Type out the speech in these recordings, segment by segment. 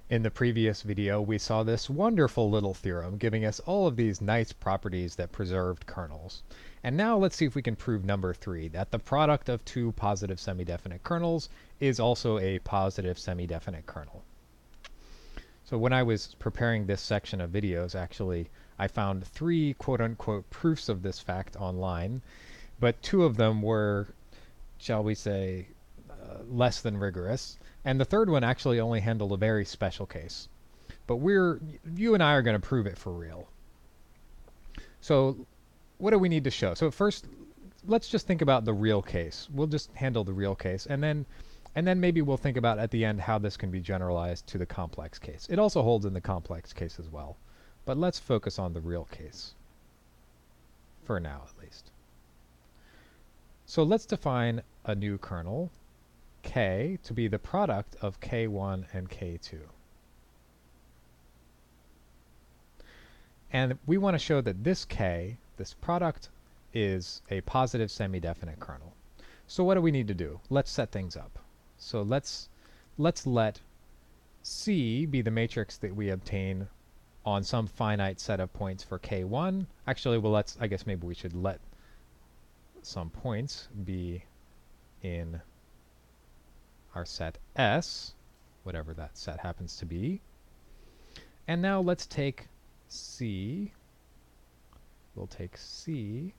In the previous video, we saw this wonderful little theorem giving us all of these nice properties that preserved kernels. And now let's see if we can prove number 3, that the product of two positive semi-definite kernels is also a positive semi-definite kernel. So when I was preparing this section of videos, actually, I found 3 quote-unquote proofs of this fact online, but 2 of them were, shall we say, less than rigorous. And the third one actually only handled a very special case. But you and I are going to prove it for real. So what do we need to show? So first, let's just think about the real case. We'll just handle the real case, and then maybe we'll think about at the end how this can be generalized to the complex case. It also holds in the complex case as well. But let's focus on the real case. For now, at least. So let's define a new kernel, K, to be the product of K1 and K2. And we want to show that this K, this product, is a positive semi-definite kernel. So what do we need to do? Let's set things up. So let's let C be the matrix that we obtain on some finite set of points for K1. Actually, well, I guess maybe we should let some points be in our set S, whatever that set happens to be. And now let's take C. We'll take C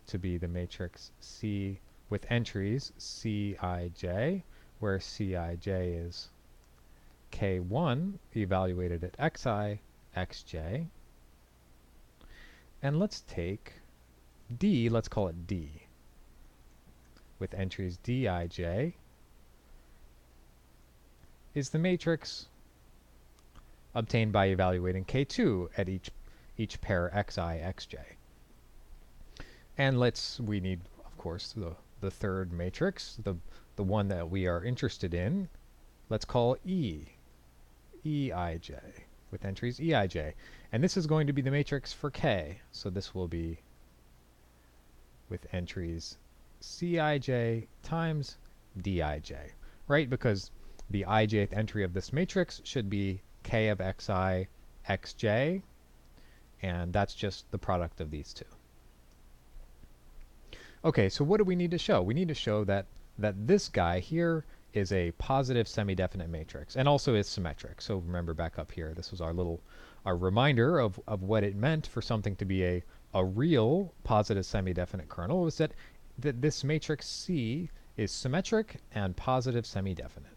to be the matrix C with entries Cij, where Cij is K1 evaluated at xi, xj. And let's take D, let's call it D, with entries Dij, is the matrix obtained by evaluating K2 at each pair xi, xj. And we need, of course, the third matrix, the one that we are interested in. Let's call Eij, with entries Eij. And this is going to be the matrix for K, so this will be with entries Cij times Dij, right? Because the ijth entry of this matrix should be K of xi, xj, and that's just the product of these two. Okay, so what do we need to show? We need to show that this guy here is a positive semi-definite matrix and also is symmetric. So remember back up here, this was our reminder of what it meant for something to be a real positive semi-definite kernel, was that this matrix C is symmetric and positive semi-definite.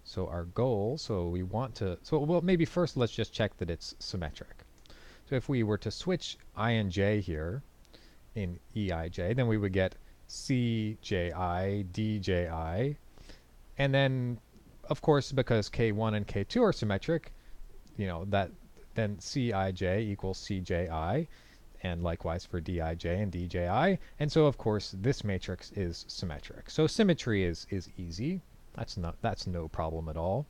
So our goal, well, maybe first let's just check that it's symmetric. So if we were to switch I and j here in Eij, then we would get Cji, Dji, and then, of course, because K1 and K2 are symmetric, then Cij equals Cji, and likewise for Dij and Dji, and so of course this matrix is symmetric. So symmetry is easy. That's no problem at all.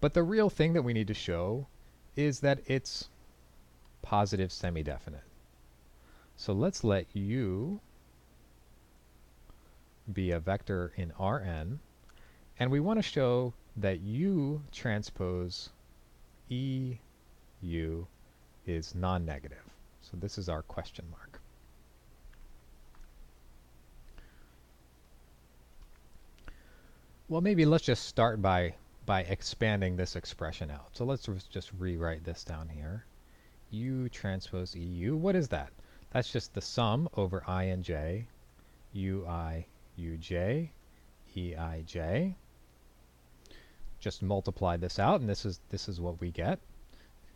But the real thing that we need to show is that it's positive semi-definite. So let's let U be a vector in Rn, and we want to show that U transpose EU is non-negative. So this is our question mark. Well, maybe let's just start by expanding this expression out. So let's just rewrite this down here. U transpose EU, what is that? That's just the sum over I and j, Ui, Uj, Eij. Just multiply this out, and this is what we get.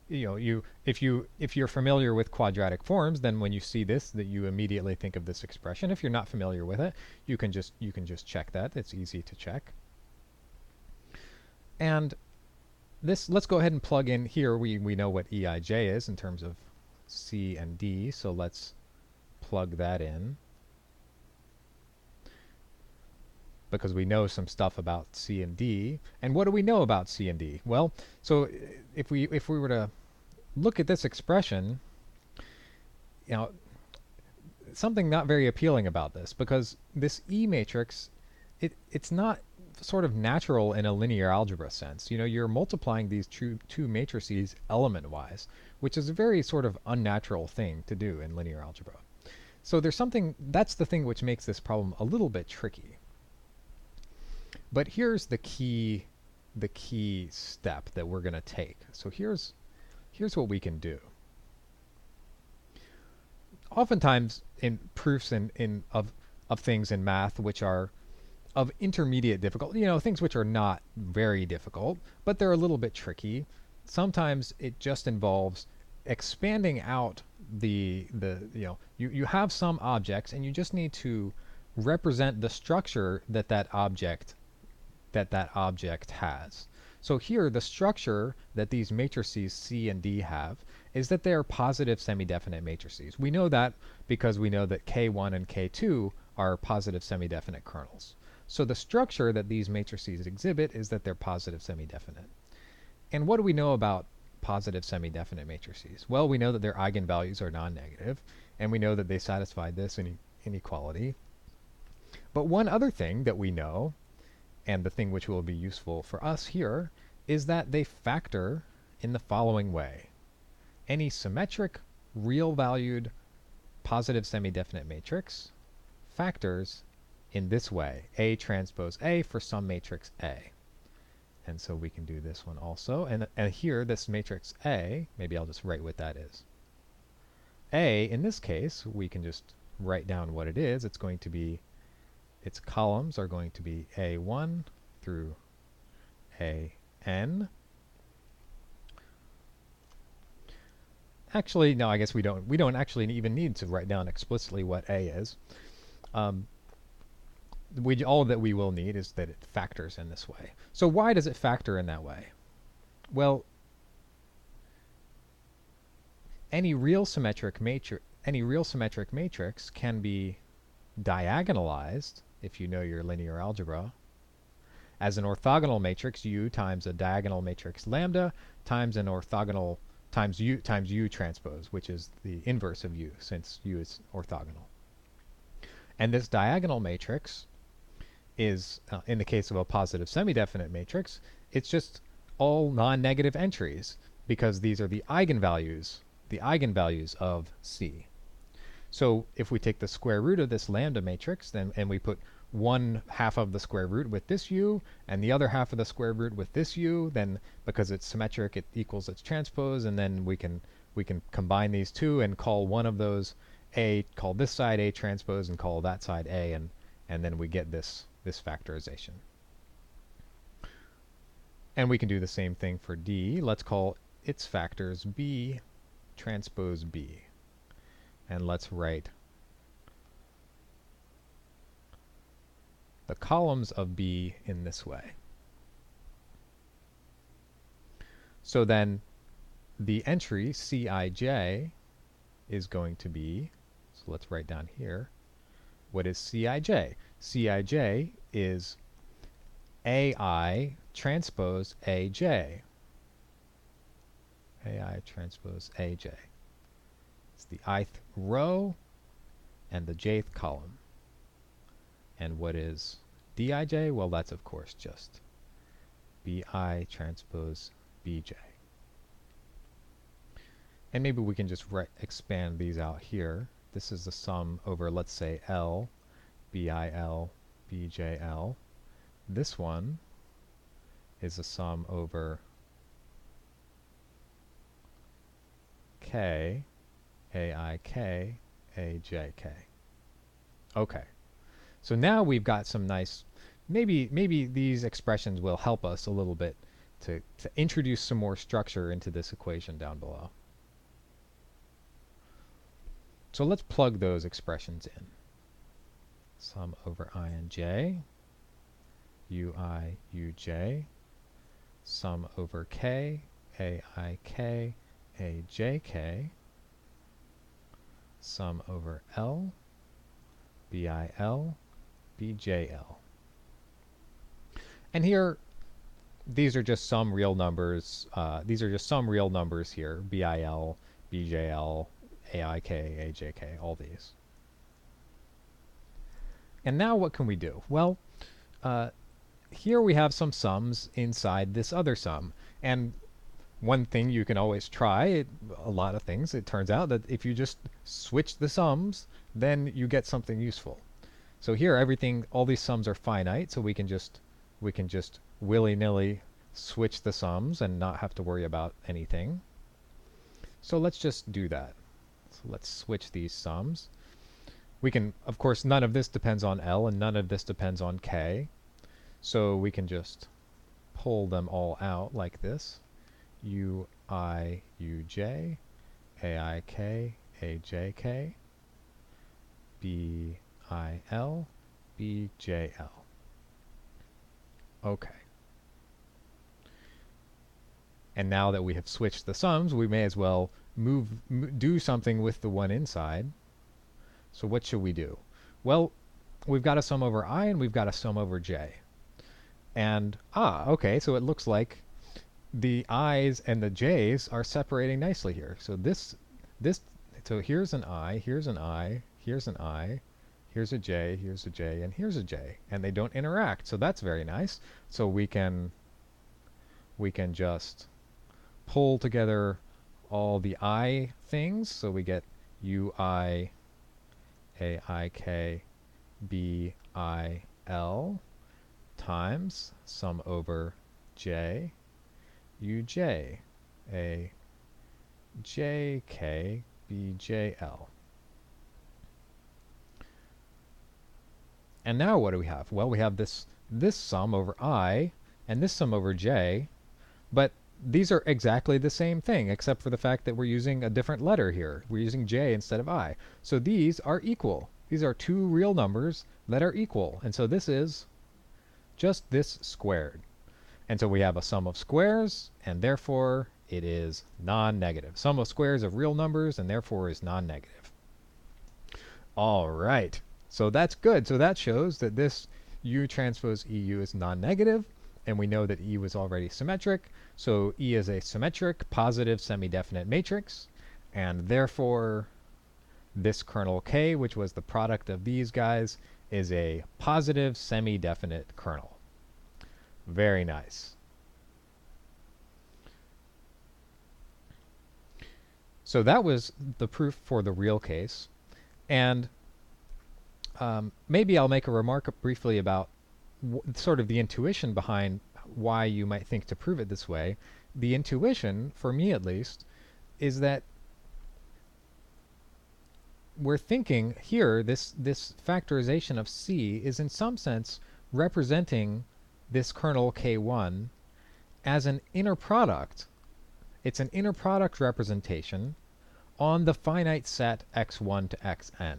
If you're familiar with quadratic forms, then when you see this, that you immediately think of this expression. If you're not familiar with it, you can just check that. It's easy to check. And let's go ahead and plug in here. We know what Eij is in terms of C and D, so let's plug that in, because we know some stuff about C and D. And what do we know about C and D? Well, so if we were to look at this expression, something not very appealing about this, because this E matrix it's not sort of natural in a linear algebra sense. You know, you're multiplying these two matrices element-wise, which is a very sort of unnatural thing to do in linear algebra. So there's something, that's the thing which makes this problem a little bit tricky. But here's the key step that we're going to take. So here's what we can do. Oftentimes in proofs of things in math which are of intermediate difficulty, you know, things which are not very difficult, but they're a little bit tricky. Sometimes it just involves expanding out the you know, you have some objects and you just need to represent the structure that object has. So here, the structure that these matrices C and D have is that they are positive semi-definite matrices. We know that because we know that K1 and K2 are positive semi-definite kernels. So the structure that these matrices exhibit is that they're positive semi-definite. And what do we know about positive semi-definite matrices? Well, we know that their eigenvalues are non-negative, and we know that they satisfy this inequality. But one other thing that we know, and the thing which will be useful for us here, is that they factor in the following way. Any symmetric, real-valued, positive semi-definite matrix factors in this way, A transpose A for some matrix A. And so we can do this one also. And here, this matrix A, maybe I'll just write what that is. A, in this case, we can just write down what it is. It's going to be, its columns are going to be A1 through AN. Actually, no, I guess we don't actually even need to write down explicitly what A is. All that we will need is that it factors in this way. So why does it factor in that way? Well, any real symmetric matrix can be diagonalized, if you know your linear algebra, as an orthogonal matrix U times a diagonal matrix lambda times an orthogonal times U transpose, which is the inverse of U, since U is orthogonal. And this diagonal matrix is, in the case of a positive semi-definite matrix, it's just all non-negative entries, because these are the eigenvalues of C. So if we take the square root of this lambda matrix, and we put one half of the square root with this U, and the other half of the square root with this U, then because it's symmetric, it equals its transpose, and then we can combine these two and call one of those A, call this side A transpose, and call that side A, and then we get this factorization. And we can do the same thing for D. Let's call its factors B transpose B. And let's write the columns of B in this way. So then the entry Cij is going to be, so let's write down here, what is Cij? Cij is AI transpose AJ. AI transpose AJ. It's the ith row and the jth column. And what is Dij? Well, that's of course just Bi transpose Bj. And maybe we can just expand these out here. This is the sum over, let's say, L, Bil, Bjl. This one is a sum over K, Aik, Ajk. Okay. So now we've got some nice, maybe these expressions will help us a little bit to introduce some more structure into this equation down below. So let's plug those expressions in. Sum over I and j, ui, uj, sum over k, aik, ajk, sum over L, Bil, Bjl. And here, these are just some real numbers. These are just some real numbers here. Bil, Bjl, Aik, Ajk, all these. And now what can we do? Well, here we have some sums inside this other sum. And one thing you can always try, a lot of things, it turns out that if you just switch the sums, then you get something useful. So here everything, all these sums are finite, so we can just willy-nilly switch the sums and not have to worry about anything. So let's just do that. So let's switch these sums. We can, of course, none of this depends on L and none of this depends on K. So we can just pull them all out like this. U, I, U, J, A, I, K, A, J, K, B, I, L, B, J, L. Okay. And now that we have switched the sums, we may as well do something with the one inside. So what should we do? Well, we've got a sum over I and we've got a sum over J. And, okay, so it looks like the I's and the J's are separating nicely here. So so here's an I, here's an I, here's an I, here's a J, here's a J, and here's a J. And they don't interact, so that's very nice. So we can just pull together all the I things, so we get U, I, A, I, K, B, I, L times sum over J, U, J, A, J, K, B, J, L. And now what do we have? Well, we have this sum over I and this sum over J, but these are exactly the same thing, except for the fact that we're using a different letter here. We're using J instead of I. So these are equal. These are two real numbers that are equal. And so this is just this squared. And so we have a sum of squares, and therefore it is non-negative. Sum of squares of real numbers, and therefore is non-negative. All right. So that's good. So that shows that this U transpose EU is non-negative, and we know that E was already symmetric. So E is a symmetric positive semi-definite matrix, and therefore this kernel K, which was the product of these guys, is a positive semi-definite kernel. Very nice. So that was the proof for the real case. And maybe I'll make a remark briefly about sort of the intuition behind why you might think to prove it this way. The intuition, for me at least, is that we're thinking here, this factorization of C is in some sense representing this kernel K1 as an inner product. It's an inner product representation on the finite set x1 to xn.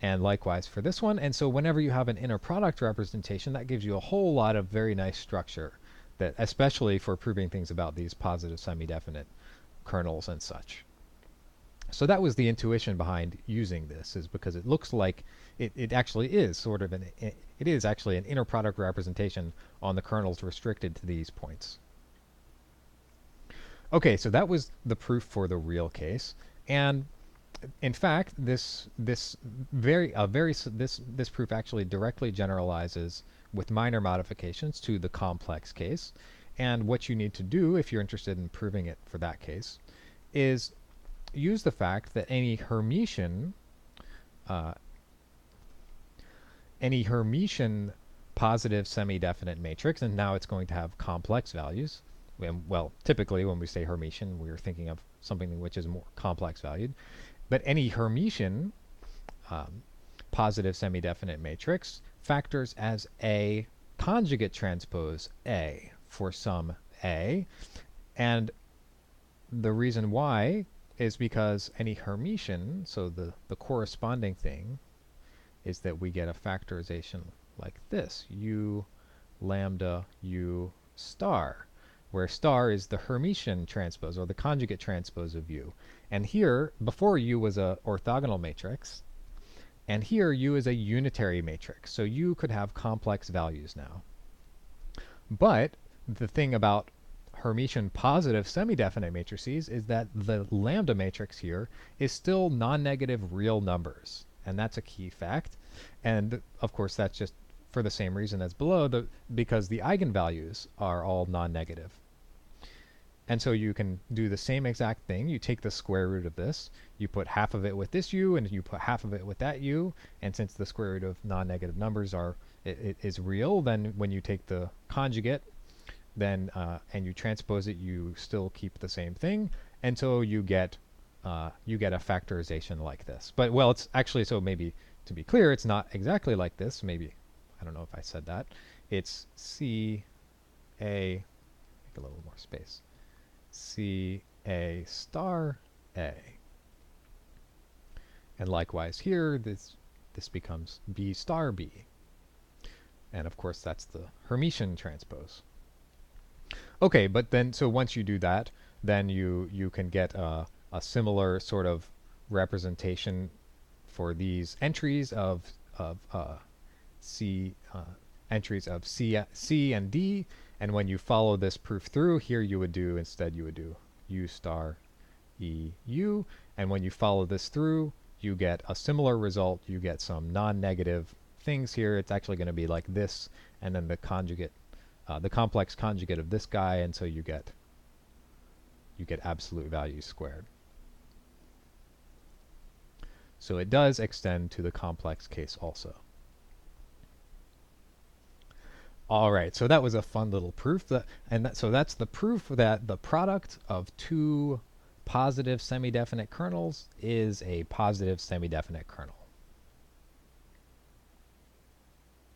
And likewise for this one. And so whenever you have an inner product representation, that gives you a whole lot of very nice structure, that especially for proving things about these positive semi-definite kernels and such. So that was the intuition behind using this, is because it looks like it actually is sort of it is actually an inner product representation on the kernels restricted to these points. Okay, so that was the proof for the real case, and in fact, this proof actually directly generalizes with minor modifications to the complex case. And what you need to do, if you're interested in proving it for that case, is use the fact that any Hermitian positive semi-definite matrix, and now it's going to have complex values. Well, typically when we say Hermitian, we're thinking of something which is more complex valued. But any Hermitian positive semi-definite matrix factors as A conjugate transpose A for some A. And the reason why is because any Hermitian, so the corresponding thing, is that we get a factorization like this, U lambda U star, where star is the Hermitian transpose, or the conjugate transpose of U. And here, before U was a orthogonal matrix, and here U is a unitary matrix. So U could have complex values now. But the thing about Hermitian positive semi-definite matrices is that the lambda matrix here is still non-negative real numbers. And that's a key fact. And of course, that's just for the same reason as below, because the eigenvalues are all non-negative. And so you can do the same exact thing. You take the square root of this, you put half of it with this u, and you put half of it with that u. And since the square root of non-negative numbers is real, then when you take the conjugate, then and you transpose it, you still keep the same thing, and so you get a factorization like this. But well, it's actually, so maybe to be clear, it's not exactly like this. Maybe, I don't know if I said that. It's C A, make a little more space. C A star A. And likewise here, this becomes B star B. And of course, that's the Hermitian transpose. Okay, but then, so once you do that, then you can get a similar sort of representation for these entries of C and D. And when you follow this proof through, here you would do, instead you would do U star E U. And when you follow this through, you get a similar result. You get some non-negative things here. It's actually going to be like this, and then the conjugate, the complex conjugate of this guy, and so you get absolute values squared. So it does extend to the complex case also. All right, so that was a fun little proof. So that's the proof that the product of two positive semi-definite kernels is a positive semi-definite kernel.